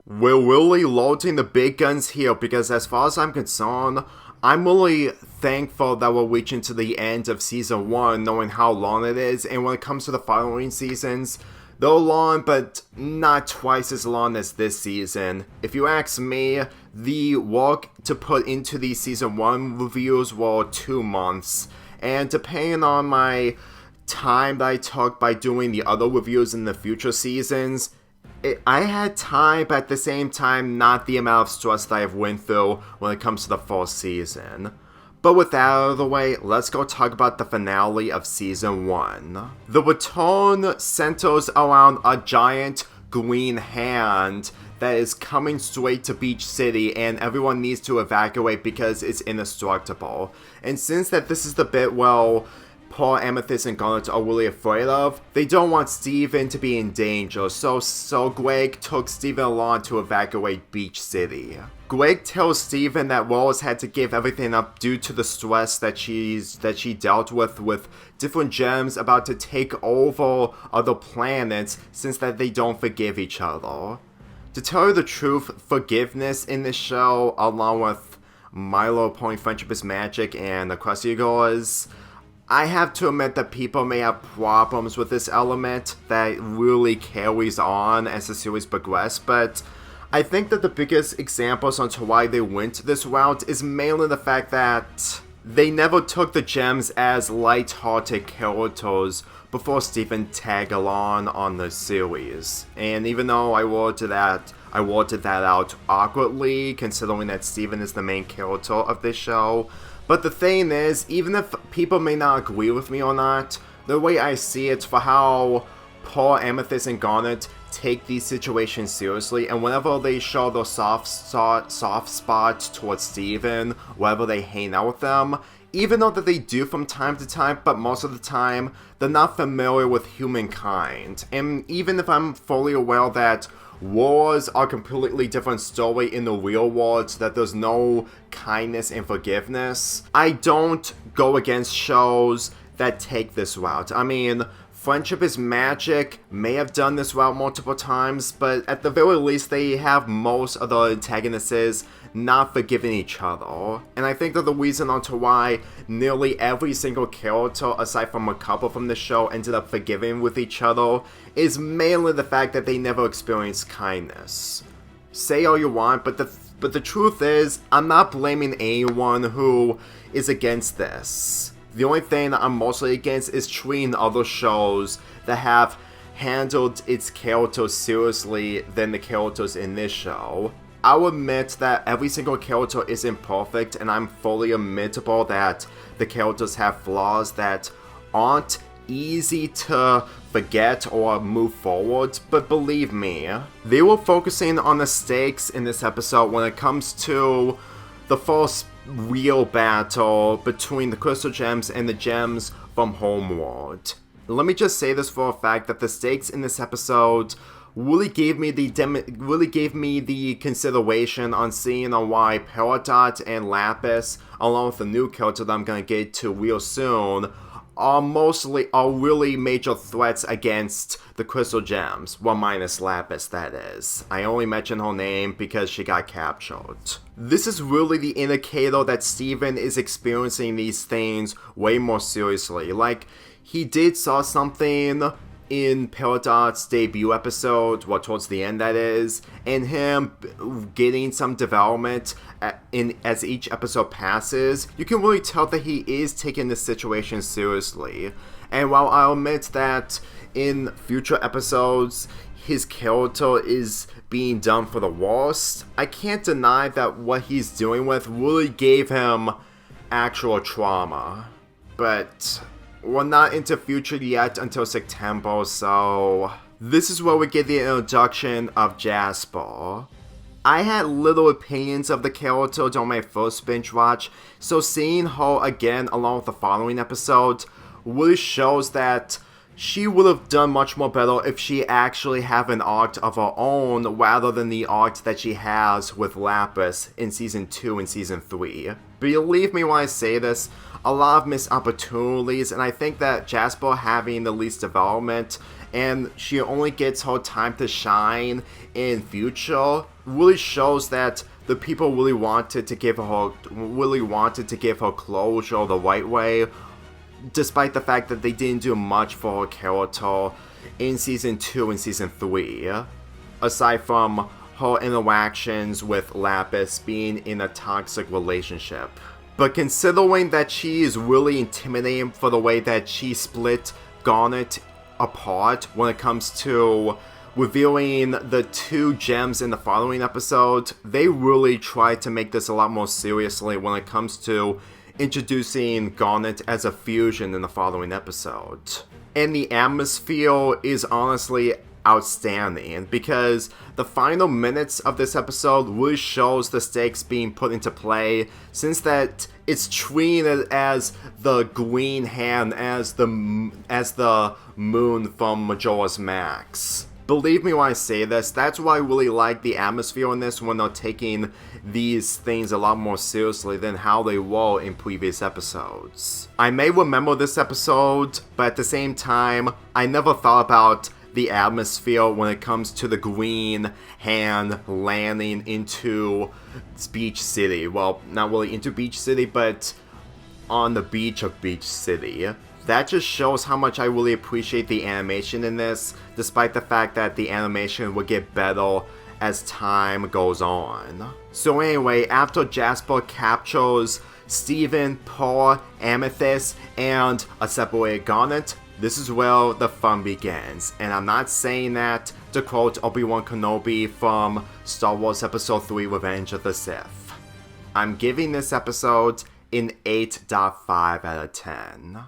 We're really loading the big guns here because as far as I'm concerned, I'm really thankful that we're reaching to the end of season 1 knowing how long it is, and when it comes to the following seasons, they're long but not twice as long as this season. If you ask me, the work to put into these season 1 reviews were 2 months, and depending on my time that I took by doing the other reviews in the future seasons, I had time, but at the same time, not the amount of stress that I've went through when it comes to the first season. But with that out of the way, let's go talk about the finale of Season 1. The return centers around a giant green hand that is coming straight to Beach City, and everyone needs to evacuate because it's indestructible. And since that this is the bit, well, Paul, Amethyst, and Garnet are really afraid of, they don't want Steven to be in danger, so Greg took Steven along to evacuate Beach City. Greg tells Steven that Rose had to give everything up due to the stress that she dealt with different gems about to take over other planets since that they don't forgive each other. To tell you the truth, forgiveness in this show, along with Milo Point Friendship is Magic and the Crust Eagles, I have to admit that people may have problems with this element that really carries on as the series progresses, but I think that the biggest examples onto why they went this route is mainly the fact that they never took the gems as light-hearted characters before Steven tagged along on the series. And even though I worded that out awkwardly, considering that Steven is the main character of this show. But the thing is, even if people may not agree with me or not, the way I see it for how Paul, Amethyst, and Garnet take these situations seriously, and whenever they show their soft spot towards Steven, wherever they hang out with them, even though that they do from time to time, but most of the time, they're not familiar with humankind. And even if I'm fully aware that wars are a completely different story in the real world, that there's no kindness and forgiveness, I don't go against shows that take this route. I mean, Friendship is Magic may have done this route multiple times, but at the very least they have most of the antagonists not forgiving each other. And I think that the reason onto why nearly every single character, aside from a couple from the show, ended up forgiving with each other is mainly the fact that they never experienced kindness. Say all you want, but the truth is, I'm not blaming anyone who is against this. The only thing that I'm mostly against is treating other shows that have handled its characters seriously than the characters in this show. I'll admit that every single character isn't perfect, and I'm fully admittable that the characters have flaws that aren't easy to forget or move forward, but believe me, they were focusing on the stakes in this episode when it comes to the first real battle between the Crystal Gems and the Gems from Homeworld. Let me just say this for a fact that the stakes in this episode really gave me the consideration on seeing on why Peridot and Lapis, along with the new character that I'm gonna get to real soon, are really major threats against the Crystal Gems. Well, minus Lapis, that is. I only mention her name because she got captured. This is really the indicator that Steven is experiencing these things way more seriously. Like, he did saw something in Peridot's debut episode, well, towards the end that is, and him getting some development as each episode passes, you can really tell that he is taking this situation seriously. And while I'll admit that in future episodes, his character is being done for the worst, I can't deny that what he's doing with really gave him actual trauma. But we're not into future yet until September, so this is where we get the introduction of Jasper. I had little opinions of the character during my first binge watch, so seeing her again along with the following episode really shows that she would have done much more better if she actually had an arc of her own rather than the arc that she has with Lapis in Season 2 and Season 3. Believe me when I say this, a lot of missed opportunities, and I think that Jasper having the least development and she only gets her time to shine in future, really shows that the people really wanted to give her closure the right way, despite the fact that they didn't do much for her character in Season 2 and Season 3, aside from her interactions with Lapis being in a toxic relationship. But considering that she is really intimidating for the way that she split Garnet apart when it comes to revealing the 2 gems in the following episode, they really tried to make this a lot more seriously when it comes to introducing Garnet as a fusion in the following episode. And the atmosphere is honestly outstanding, because the final minutes of this episode really shows the stakes being put into play, since that it's treated as the green hand, as the moon from Majora's Max. Believe me when I say this, that's why I really like the atmosphere in this, when they're taking these things a lot more seriously than how they were in previous episodes. I may remember this episode, but at the same time, I never thought about the atmosphere when it comes to the green hand landing into Beach City. Well, not really into Beach City, but on the beach of Beach City. That just shows how much I really appreciate the animation in this, despite the fact that the animation will get better as time goes on. So anyway, after Jasper captures Steven, Pearl, Amethyst, and a separated Garnet, this is where the fun begins. And I'm not saying that to quote Obi-Wan Kenobi from Star Wars Episode 3 Revenge of the Sith. I'm giving this episode an 8.5 out of 10.